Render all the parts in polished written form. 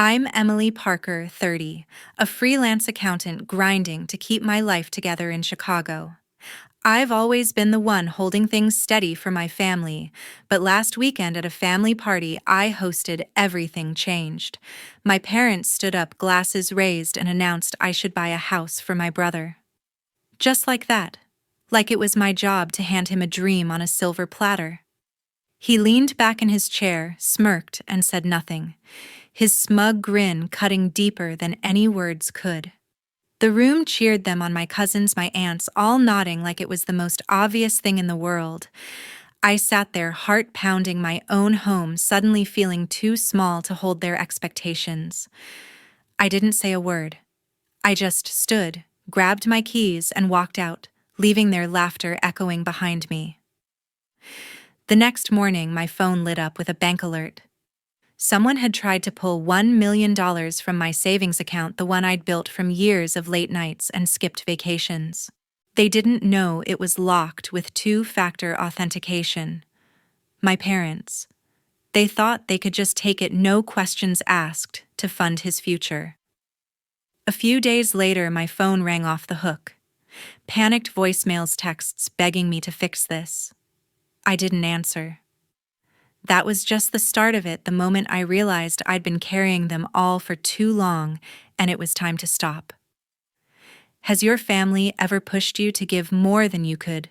I'm Emily Parker, 30, a freelance accountant grinding to keep my life together in Chicago. I've always been the one holding things steady for my family, but last weekend at a family party I hosted, everything changed. My parents stood up, glasses raised, and announced I should buy a house for my brother. Just like that. Like it was my job to hand him a dream on a silver platter. He leaned back in his chair, smirked, and said nothing, his smug grin cutting deeper than any words could. The room cheered them on, my cousins, my aunts, all nodding like it was the most obvious thing in the world. I sat there, heart pounding, my own home, suddenly feeling too small to hold their expectations. I didn't say a word. I just stood, grabbed my keys, and walked out, leaving their laughter echoing behind me. The next morning, my phone lit up with a bank alert. Someone had tried to pull $1 million from my savings account, the one I'd built from years of late nights and skipped vacations. They didn't know it was locked with two-factor authentication. My parents. They thought they could just take it, no questions asked, to fund his future. A few days later, my phone rang off the hook. Panicked voicemails, texts begging me to fix this. I didn't answer. That was just the start of it, the moment I realized I'd been carrying them all for too long, and it was time to stop. Has your family ever pushed you to give more than you could?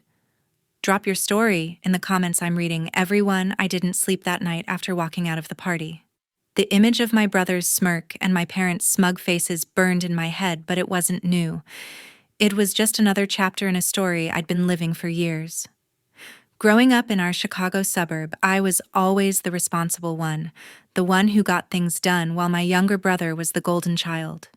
Drop your story in the comments. I'm reading. Everyone, I didn't sleep that night after walking out of the party. The image of my brother's smirk and my parents' smug faces burned in my head, but it wasn't new. It was just another chapter in a story I'd been living for years. Growing up in our Chicago suburb, I was always the responsible one, the one who got things done, while my younger brother was the golden child.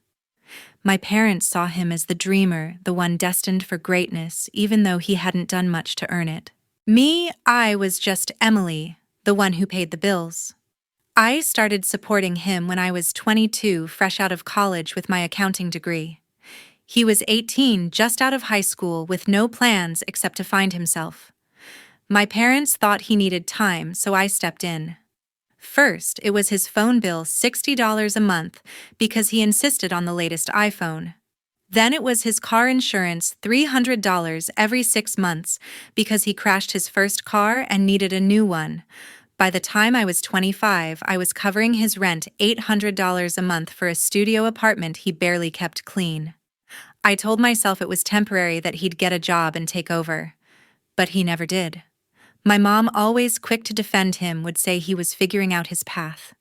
My parents saw him as the dreamer, the one destined for greatness, even though he hadn't done much to earn it. Me, I was just Emily, the one who paid the bills. I started supporting him when I was 22, fresh out of college with my accounting degree. He was 18, just out of high school, with no plans except to find himself. My parents thought he needed time, so I stepped in. First, it was his phone bill, $60 a month, because he insisted on the latest iPhone. Then it was his car insurance, $300 every 6 months, because he crashed his first car and needed a new one. By the time I was 25, I was covering his rent, $800 a month for a studio apartment he barely kept clean. I told myself it was temporary, that he'd get a job and take over. But he never did. My mom, always quick to defend him, would say he was figuring out his path.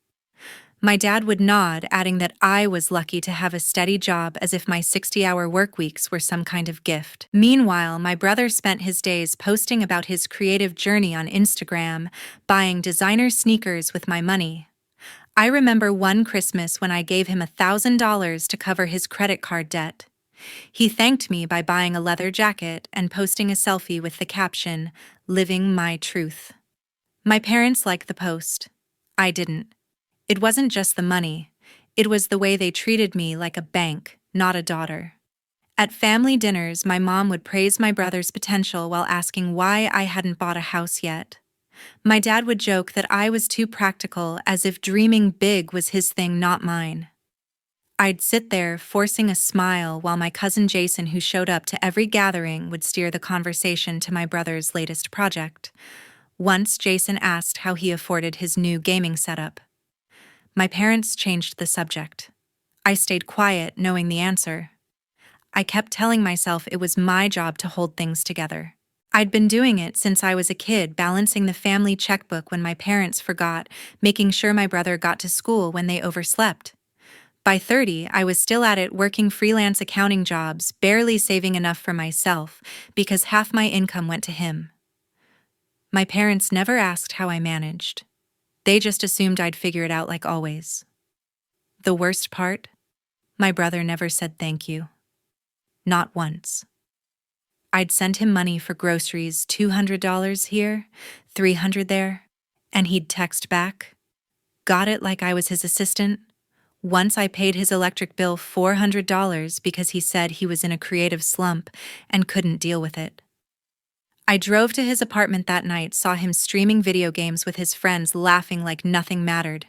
My dad would nod, adding that I was lucky to have a steady job, as if my 60-hour work weeks were some kind of gift. Meanwhile, my brother spent his days posting about his creative journey on Instagram, buying designer sneakers with my money. I remember one Christmas when I gave him $1,000 to cover his credit card debt. He thanked me by buying a leather jacket and posting a selfie with the caption, "Living my truth." My parents liked the post. I didn't. It wasn't just the money. It was the way they treated me, like a bank, not a daughter. At family dinners, my mom would praise my brother's potential while asking why I hadn't bought a house yet. My dad would joke that I was too practical, as if dreaming big was his thing, not mine. I'd sit there, forcing a smile, while my cousin Jason, who showed up to every gathering, would steer the conversation to my brother's latest project. Once Jason asked how he afforded his new gaming setup. My parents changed the subject. I stayed quiet, knowing the answer. I kept telling myself it was my job to hold things together. I'd been doing it since I was a kid, balancing the family checkbook when my parents forgot, making sure my brother got to school when they overslept. By 30, I was still at it, working freelance accounting jobs, barely saving enough for myself, because half my income went to him. My parents never asked how I managed. They just assumed I'd figure it out, like always. The worst part? My brother never said thank you. Not once. I'd send him money for groceries, $200 here, $300 there, and he'd text back, "Got it," like I was his assistant. Once I paid his electric bill $400 because he said he was in a creative slump and couldn't deal with it. I drove to his apartment that night, saw him streaming video games with his friends, laughing like nothing mattered.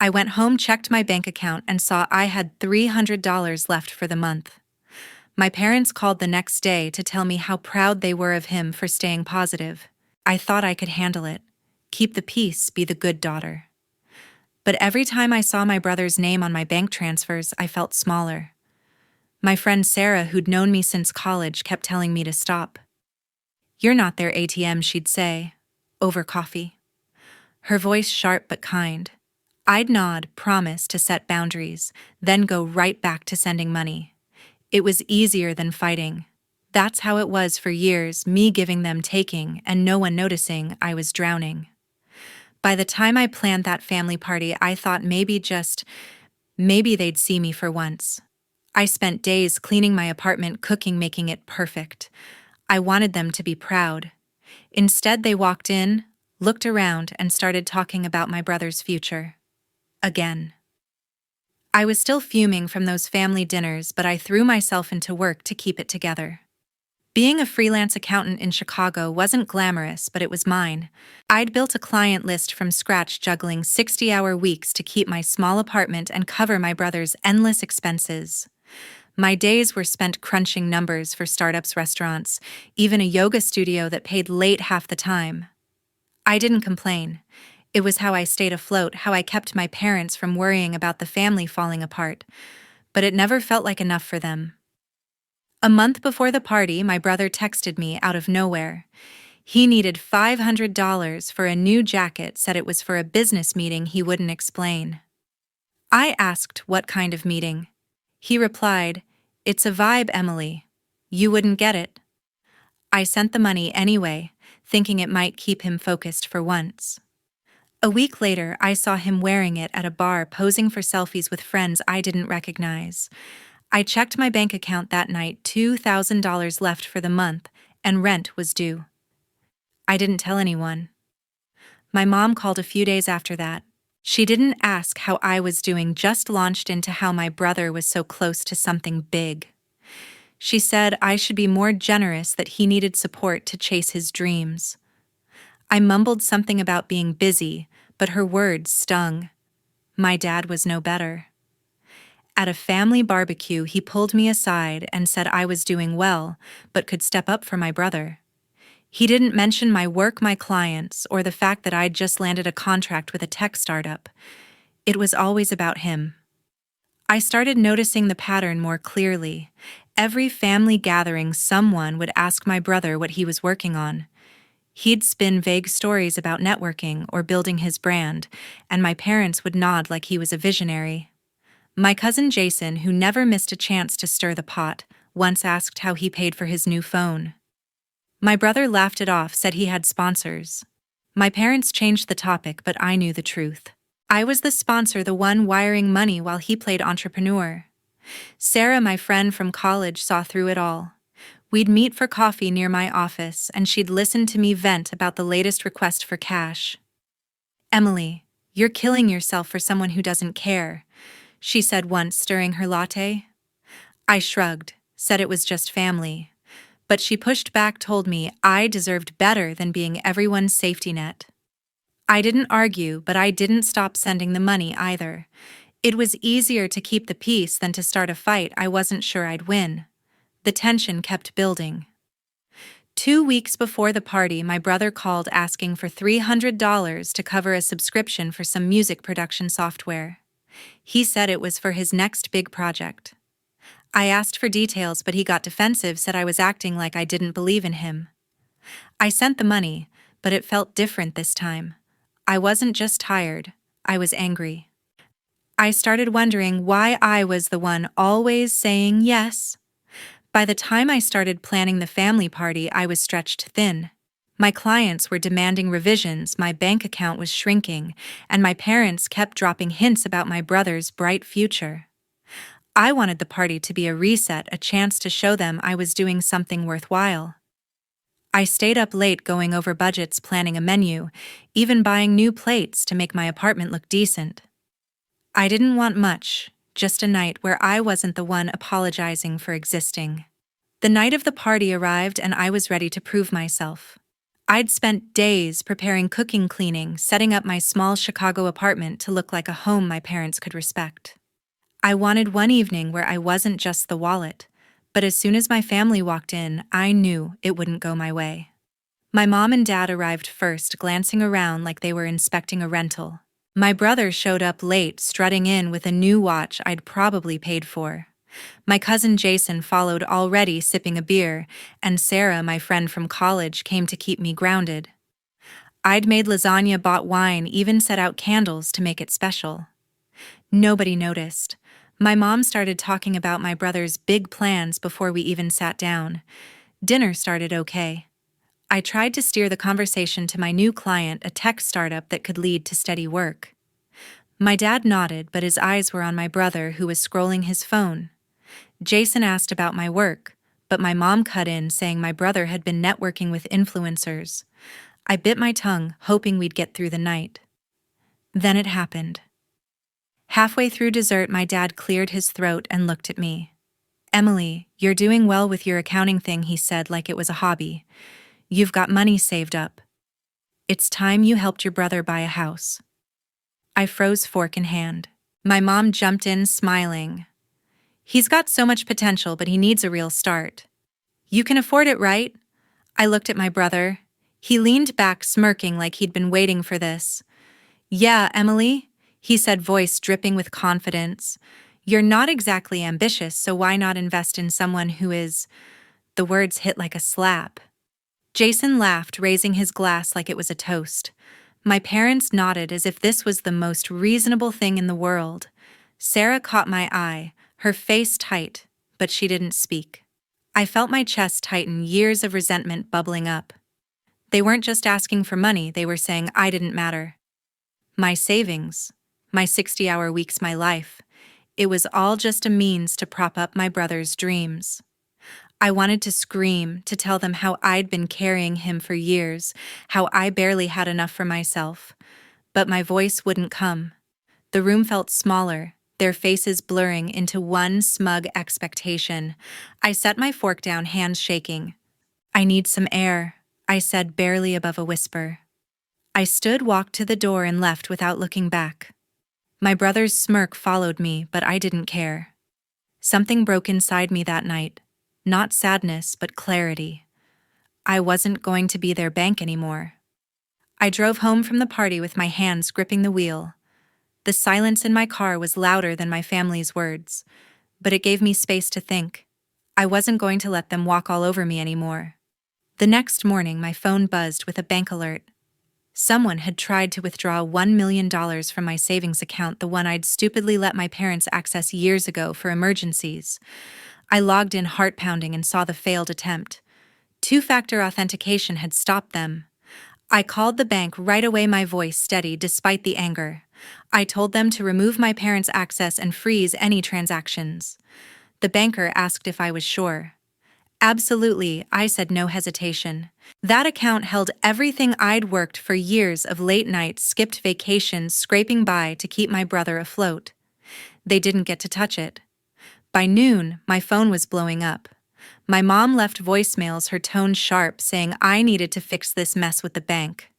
I went home, checked my bank account, and saw I had $300 left for the month. My parents called the next day to tell me how proud they were of him for staying positive. I thought I could handle it. Keep the peace, be the good daughter. But every time I saw my brother's name on my bank transfers, I felt smaller. My friend Sarah, who'd known me since college, kept telling me to stop. "You're not their ATM," she'd say, over coffee. Her voice sharp but kind. I'd nod, promise to set boundaries, then go right back to sending money. It was easier than fighting. That's how it was for years, me giving them taking, and no one noticing I was drowning. By the time I planned that family party, I thought maybe they'd see me for once. I spent days cleaning my apartment, cooking, making it perfect. I wanted them to be proud. Instead, they walked in, looked around, and started talking about my brother's future. Again. I was still fuming from those family dinners, but I threw myself into work to keep it together. Being a freelance accountant in Chicago wasn't glamorous, but it was mine. I'd built a client list from scratch, juggling 60-hour weeks to keep my small apartment and cover my brother's endless expenses. My days were spent crunching numbers for startups, restaurants, even a yoga studio that paid late half the time. I didn't complain. It was how I stayed afloat, how I kept my parents from worrying about the family falling apart. But it never felt like enough for them. A month before the party, my brother texted me out of nowhere. He needed $500 for a new jacket, said it was for a business meeting he wouldn't explain. I asked what kind of meeting. He replied, "It's a vibe, Emily. You wouldn't get it." I sent the money anyway, thinking it might keep him focused for once. A week later, I saw him wearing it at a bar, posing for selfies with friends I didn't recognize. I checked my bank account that night, $2,000 left for the month, and rent was due. I didn't tell anyone. My mom called a few days after that. She didn't ask how I was doing, just launched into how my brother was so close to something big. She said I should be more generous, that he needed support to chase his dreams. I mumbled something about being busy, but her words stung. My dad was no better. At a family barbecue, he pulled me aside and said I was doing well, but could step up for my brother. He didn't mention my work, my clients, or the fact that I'd just landed a contract with a tech startup. It was always about him. I started noticing the pattern more clearly. Every family gathering, someone would ask my brother what he was working on. He'd spin vague stories about networking or building his brand, and my parents would nod like he was a visionary. My cousin Jason, who never missed a chance to stir the pot, once asked how he paid for his new phone. My brother laughed it off, said he had sponsors. My parents changed the topic, but I knew the truth. I was the sponsor, the one wiring money while he played entrepreneur. Sarah, my friend from college, saw through it all. We'd meet for coffee near my office, and she'd listen to me vent about the latest request for cash. "Emily, you're killing yourself for someone who doesn't care," she said once, stirring her latte. I shrugged, said it was just family. But she pushed back, told me I deserved better than being everyone's safety net. I didn't argue, but I didn't stop sending the money either. It was easier to keep the peace than to start a fight I wasn't sure I'd win. The tension kept building. 2 weeks before the party, my brother called asking for $300 to cover a subscription for some music production software. He said it was for his next big project. I asked for details, but he got defensive, said I was acting like I didn't believe in him. I sent the money, but it felt different this time. I wasn't just tired, I was angry. I started wondering why I was the one always saying yes. By the time I started planning the family party, I was stretched thin. My clients were demanding revisions, my bank account was shrinking, and my parents kept dropping hints about my brother's bright future. I wanted the party to be a reset, a chance to show them I was doing something worthwhile. I stayed up late going over budgets, planning a menu, even buying new plates to make my apartment look decent. I didn't want much, just a night where I wasn't the one apologizing for existing. The night of the party arrived, and I was ready to prove myself. I'd spent days preparing cooking, cleaning, setting up my small Chicago apartment to look like a home my parents could respect. I wanted one evening where I wasn't just the wallet, but as soon as my family walked in, I knew it wouldn't go my way. My mom and dad arrived first, glancing around like they were inspecting a rental. My brother showed up late, strutting in with a new watch I'd probably paid for. My cousin Jason followed, already sipping a beer, and Sarah, my friend from college, came to keep me grounded. I'd made lasagna, bought wine, even set out candles to make it special. Nobody noticed. My mom started talking about my brother's big plans before we even sat down. Dinner started okay. I tried to steer the conversation to my new client, a tech startup that could lead to steady work. My dad nodded, but his eyes were on my brother, who was scrolling his phone. Jason asked about my work, but my mom cut in, saying my brother had been networking with influencers. I bit my tongue, hoping we'd get through the night. Then it happened. Halfway through dessert, my dad cleared his throat and looked at me. "Emily, you're doing well with your accounting thing," he said like it was a hobby. "You've got money saved up. It's time you helped your brother buy a house." I froze, fork in hand. My mom jumped in, smiling. "He's got so much potential, but he needs a real start. You can afford it, right?" I looked at my brother. He leaned back, smirking like he'd been waiting for this. "Yeah, Emily," he said, voice dripping with confidence. "You're not exactly ambitious, so why not invest in someone who is—" The words hit like a slap. Jason laughed, raising his glass like it was a toast. My parents nodded as if this was the most reasonable thing in the world. Sarah caught my eye, her face tight, but she didn't speak. I felt my chest tighten, years of resentment bubbling up. They weren't just asking for money, they were saying I didn't matter. My savings, my 60-hour weeks, my life, it was all just a means to prop up my brother's dreams. I wanted to scream, to tell them how I'd been carrying him for years, how I barely had enough for myself. But my voice wouldn't come. The room felt smaller, their faces blurring into one smug expectation. I set my fork down, hands shaking. "I need some air," I said, barely above a whisper. I stood, walked to the door, and left without looking back. My brother's smirk followed me, but I didn't care. Something broke inside me that night. Not sadness, but clarity. I wasn't going to be their bank anymore. I drove home from the party with my hands gripping the wheel. The silence in my car was louder than my family's words, but it gave me space to think. I wasn't going to let them walk all over me anymore. The next morning, my phone buzzed with a bank alert. Someone had tried to withdraw $1 million from my savings account, the one I'd stupidly let my parents access years ago for emergencies. I logged in, heart pounding, and saw the failed attempt. Two-factor authentication had stopped them. I called the bank right away, my voice steady despite the anger. I told them to remove my parents' access and freeze any transactions. The banker asked if I was sure. "Absolutely," I said, no hesitation. That account held everything I'd worked for years of, late nights, skipped vacations, scraping by to keep my brother afloat. They didn't get to touch it. By noon, my phone was blowing up. My mom left voicemails, her tone sharp, saying I needed to fix this mess with the bank.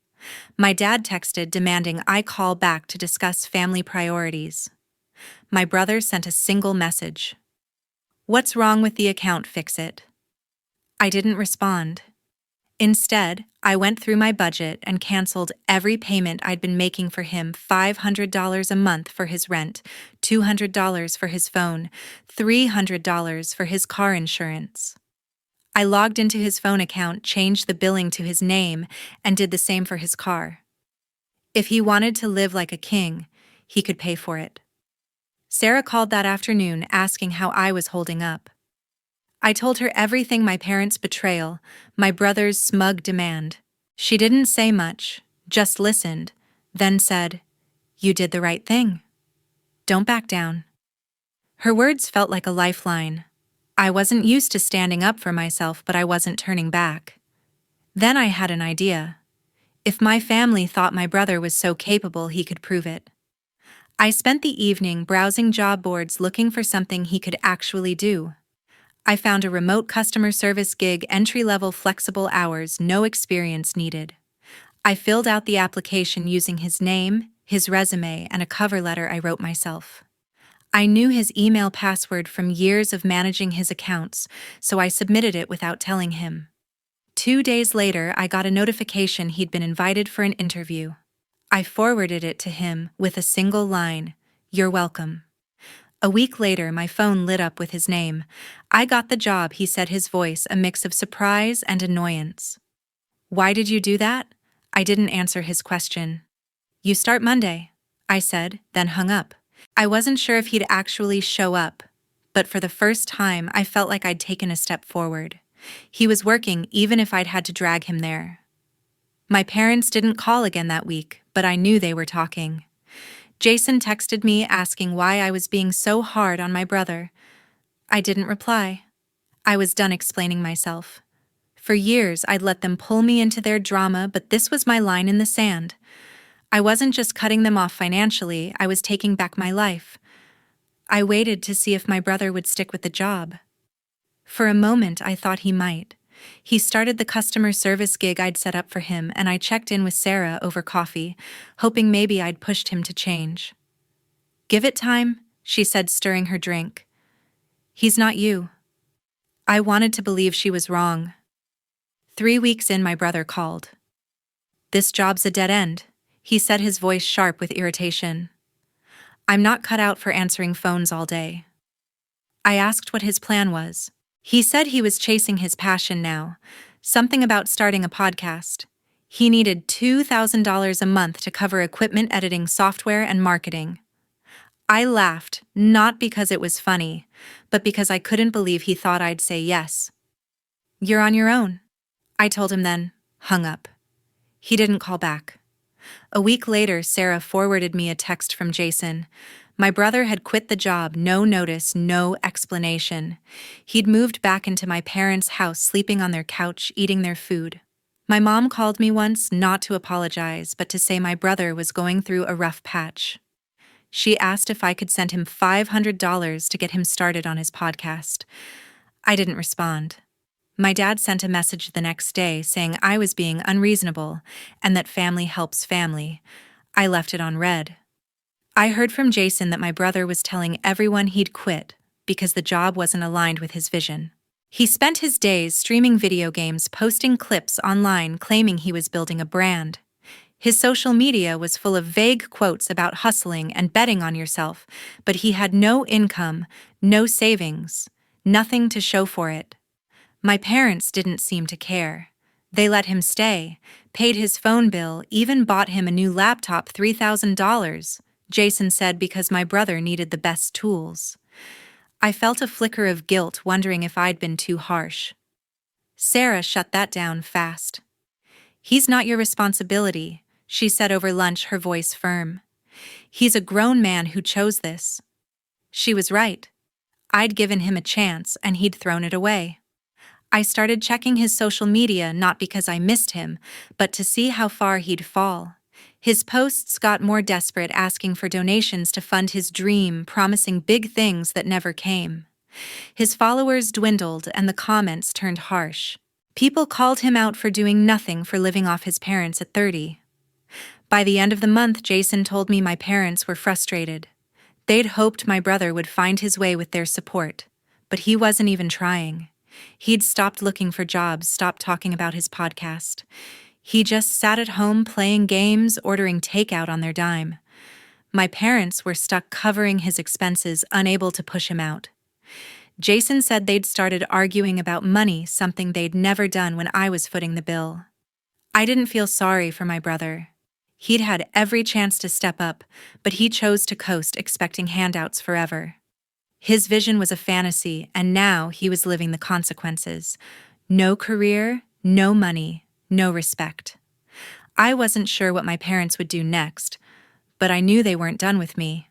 My dad texted, demanding I call back to discuss family priorities. My brother sent a single message. "What's wrong with the account? Fix it." I didn't respond. Instead, I went through my budget and canceled every payment I'd been making for him: $500 a month for his rent, $200 for his phone, $300 for his car insurance. I logged into his phone account, changed the billing to his name, and did the same for his car. If he wanted to live like a king, he could pay for it. Sarah called that afternoon, asking how I was holding up. I told her everything: my parents' betrayal, my brother's smug demand. She didn't say much, just listened, then said, "You did the right thing. Don't back down." Her words felt like a lifeline. I wasn't used to standing up for myself, but I wasn't turning back. Then I had an idea. If my family thought my brother was so capable, he could prove it. I spent the evening browsing job boards, looking for something he could actually do. I found a remote customer service gig, entry-level flexible hours, no experience needed. I filled out the application using his name, his resume, and a cover letter I wrote myself. I knew his email password from years of managing his accounts, so I submitted it without telling him. 2 days later, I got a notification he'd been invited for an interview. I forwarded it to him with a single line, "You're welcome." A week later, my phone lit up with his name. "I got the job," he said, his voice a mix of surprise and annoyance. "Why did you do that?" I didn't answer his question. "You start Monday," I said, then hung up. I wasn't sure if he'd actually show up, but for the first time, I felt like I'd taken a step forward. He was working even if I'd had to drag him there. My parents didn't call again that week, but I knew they were talking. Jason texted me asking why I was being so hard on my brother. I didn't reply. I was done explaining myself. For years, I'd let them pull me into their drama, but this was my line in the sand. I wasn't just cutting them off financially, I was taking back my life. I waited to see if my brother would stick with the job. For a moment, I thought he might. He started the customer service gig I'd set up for him, and I checked in with Sarah over coffee, hoping maybe I'd pushed him to change. "Give it time," she said, stirring her drink. "He's not you." I wanted to believe she was wrong. 3 weeks in, my brother called. "This job's a dead end," he said, his voice sharp with irritation. I'm not cut out for answering phones all day. I asked what his plan was. He said he was chasing his passion now, something about starting a podcast. He needed $2,000 a month to cover equipment, editing, software, and marketing. I laughed, not because it was funny, but because I couldn't believe he thought I'd say yes. "You're on your own," I told him, then hung up. He didn't call back. A week later, Sarah forwarded me a text from Jason. My brother had quit the job, no notice, no explanation. He'd moved back into my parents' house, sleeping on their couch, eating their food. My mom called me once, not to apologize, but to say my brother was going through a rough patch. She asked if I could send him $500 to get him started on his podcast. I didn't respond. My dad sent a message the next day saying I was being unreasonable and that family helps family. I left it on read. I heard from Jason that my brother was telling everyone he'd quit because the job wasn't aligned with his vision. He spent his days streaming video games, posting clips online, claiming he was building a brand. His social media was full of vague quotes about hustling and betting on yourself, but he had no income, no savings, nothing to show for it. My parents didn't seem to care. They let him stay, paid his phone bill, even bought him a new laptop, $3,000, Jason said, because my brother needed the best tools. I felt a flicker of guilt, wondering if I'd been too harsh. Sarah shut that down fast. "He's not your responsibility," she said over lunch, her voice firm. "He's a grown man who chose this." She was right. I'd given him a chance, and he'd thrown it away. I started checking his social media, not because I missed him, but to see how far he'd fall. His posts got more desperate, asking for donations to fund his dream, promising big things that never came. His followers dwindled and the comments turned harsh. People called him out for doing nothing, for living off his parents at 30. By the end of the month, Jason told me my parents were frustrated. They'd hoped my brother would find his way with their support, but he wasn't even trying. He'd stopped looking for jobs, stopped talking about his podcast. He just sat at home playing games, ordering takeout on their dime. My parents were stuck covering his expenses, unable to push him out. Jason said they'd started arguing about money, something they'd never done when I was footing the bill. I didn't feel sorry for my brother. He'd had every chance to step up, but he chose to coast, expecting handouts forever. His vision was a fantasy, and now he was living the consequences. No career, no money, no respect. I wasn't sure what my parents would do next, but I knew they weren't done with me.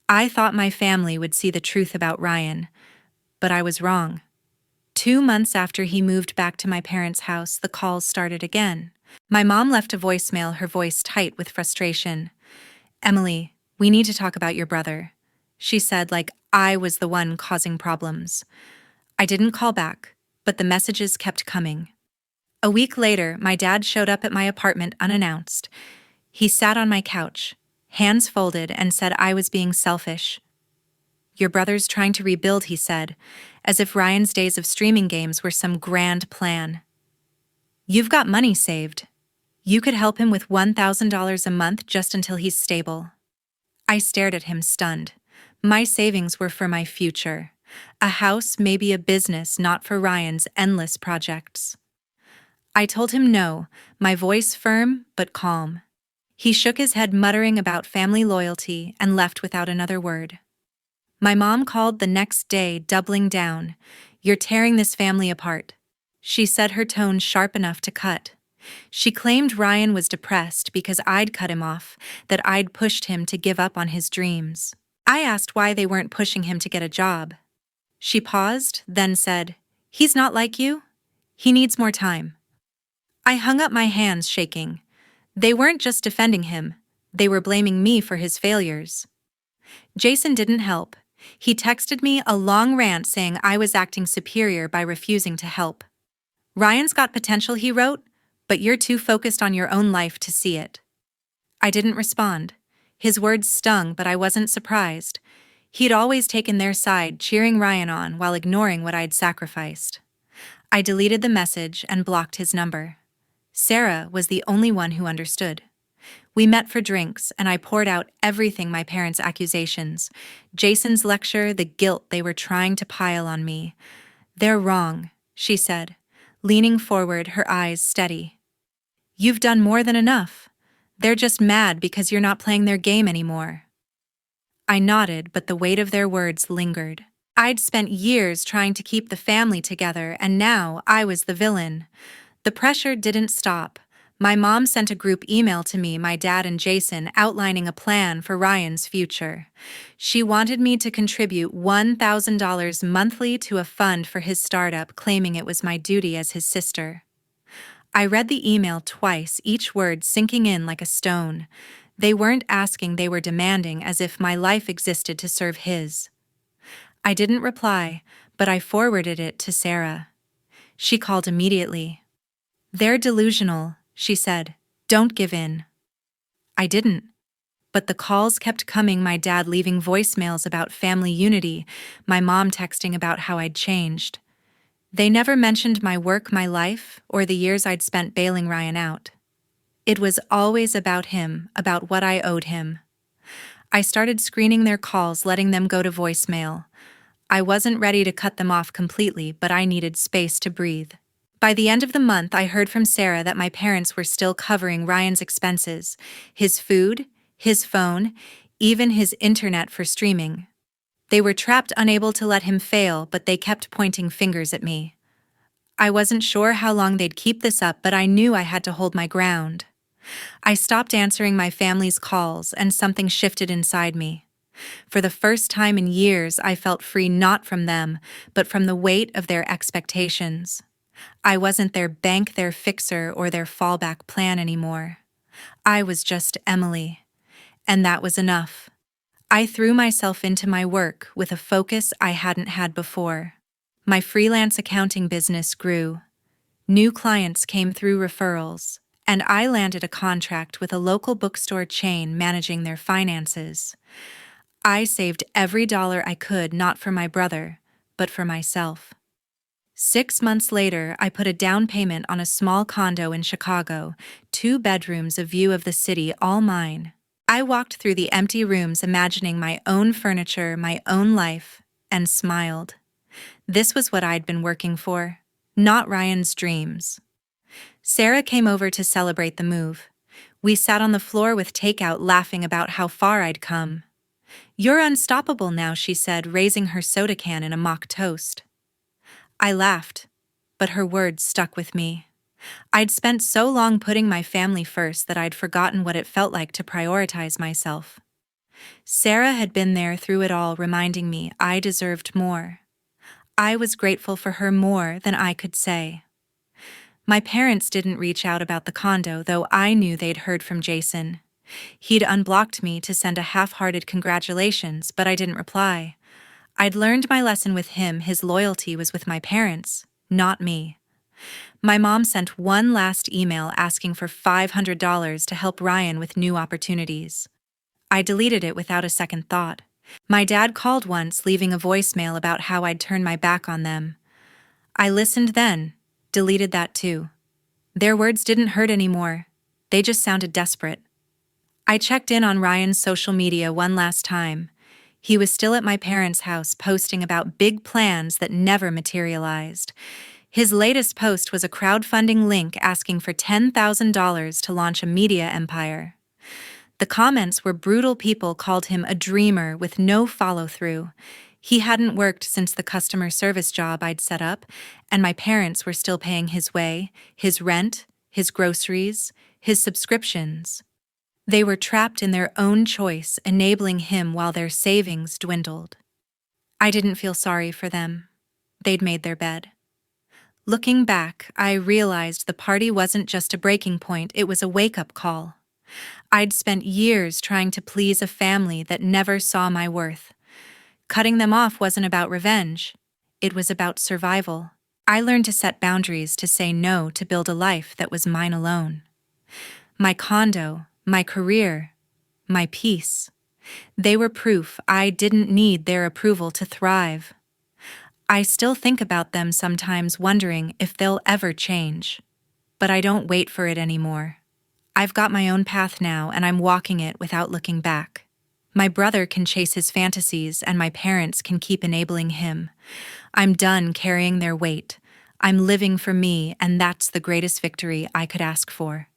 I thought my family would see the truth about Ryan, but I was wrong. 2 months after he moved back to my parents' house, the calls started again. My mom left a voicemail, her voice tight with frustration. "Emily, we need to talk about your brother," she said, like I was the one causing problems. I didn't call back, but the messages kept coming. A week later, my dad showed up at my apartment unannounced. He sat on my couch, hands folded, and said I was being selfish. "Your brother's trying to rebuild," he said, as if Ryan's days of streaming games were some grand plan. "You've got money saved. You could help him with $1,000 a month just until he's stable." I stared at him, stunned. My savings were for my future. A house, maybe a business, not for Ryan's endless projects. I told him no, my voice firm but calm. He shook his head, muttering about family loyalty, and left without another word. My mom called the next day, doubling down. "You're tearing this family apart." She said, her tone sharp enough to cut. She claimed Ryan was depressed because I'd cut him off, that I'd pushed him to give up on his dreams. I asked why they weren't pushing him to get a job. She paused, then said, "He's not like you. He needs more time." I hung up, my hands shaking. They weren't just defending him, they were blaming me for his failures. Jason didn't help. He texted me a long rant saying I was acting superior by refusing to help. "Ryan's got potential," he wrote, "but you're too focused on your own life to see it." I didn't respond. His words stung, but I wasn't surprised. He'd always taken their side, cheering Ryan on while ignoring what I'd sacrificed. I deleted the message and blocked his number. Sarah was the only one who understood. We met for drinks, and I poured out everything: my parents' accusations, Jason's lecture, the guilt they were trying to pile on me. "They're wrong," she said, leaning forward, her eyes steady. "You've done more than enough. They're just mad because you're not playing their game anymore." I nodded, but the weight of their words lingered. I'd spent years trying to keep the family together, and now I was the villain. The pressure didn't stop. My mom sent a group email to me, my dad, and Jason, outlining a plan for Ryan's future. She wanted me to contribute $1,000 monthly to a fund for his startup, claiming it was my duty as his sister. I read the email twice, each word sinking in like a stone. They weren't asking, they were demanding, as if my life existed to serve his. I didn't reply, but I forwarded it to Sarah. She called immediately. "They're delusional," she said. "Don't give in." I didn't. But the calls kept coming, my dad leaving voicemails about family unity, my mom texting about how I'd changed. They never mentioned my work, my life, or the years I'd spent bailing Ryan out. It was always about him, about what I owed him. I started screening their calls, letting them go to voicemail. I wasn't ready to cut them off completely, but I needed space to breathe. By the end of the month, I heard from Sarah that my parents were still covering Ryan's expenses, his food, his phone, even his internet for streaming. They were trapped, unable to let him fail, but they kept pointing fingers at me. I wasn't sure how long they'd keep this up, but I knew I had to hold my ground. I stopped answering my family's calls, and something shifted inside me. For the first time in years, I felt free, not from them, but from the weight of their expectations. I wasn't their bank, their fixer, or their fallback plan anymore. I was just Emily. And that was enough. I threw myself into my work with a focus I hadn't had before. My freelance accounting business grew. New clients came through referrals, and I landed a contract with a local bookstore chain managing their finances. I saved every dollar I could, not for my brother, but for myself. 6 months later, I put a down payment on a small condo in Chicago, 2 bedrooms, a view of the city, all mine. I walked through the empty rooms, imagining my own furniture, my own life, and smiled. This was what I'd been working for, not Ryan's dreams. Sarah came over to celebrate the move. We sat on the floor with takeout, laughing about how far I'd come. "You're unstoppable now," she said, raising her soda can in a mock toast. I laughed, but her words stuck with me. I'd spent so long putting my family first that I'd forgotten what it felt like to prioritize myself. Sarah had been there through it all, reminding me I deserved more. I was grateful for her more than I could say. My parents didn't reach out about the condo, though I knew they'd heard from Jason. He'd unblocked me to send a half-hearted congratulations, but I didn't reply. I'd learned my lesson with him. His loyalty was with my parents, not me. My mom sent one last email asking for $500 to help Ryan with new opportunities. I deleted it without a second thought. My dad called once, leaving a voicemail about how I'd turn my back on them. I listened then, deleted that too. Their words didn't hurt anymore. They just sounded desperate. I checked in on Ryan's social media one last time. He was still at my parents' house posting about big plans that never materialized. His latest post was a crowdfunding link asking for $10,000 to launch a media empire. The comments were brutal. People called him a dreamer with no follow-through. He hadn't worked since the customer service job I'd set up, and my parents were still paying his way, his rent, his groceries, his subscriptions. They were trapped in their own choice, enabling him while their savings dwindled. I didn't feel sorry for them. They'd made their bed. Looking back, I realized the party wasn't just a breaking point, it was a wake-up call. I'd spent years trying to please a family that never saw my worth. Cutting them off wasn't about revenge. It was about survival. I learned to set boundaries, to say no, to build a life that was mine alone. My condo, my career, my peace. They were proof I didn't need their approval to thrive. I still think about them sometimes, wondering if they'll ever change. But I don't wait for it anymore. I've got my own path now, and I'm walking it without looking back. My brother can chase his fantasies, and my parents can keep enabling him. I'm done carrying their weight. I'm living for me, and that's the greatest victory I could ask for.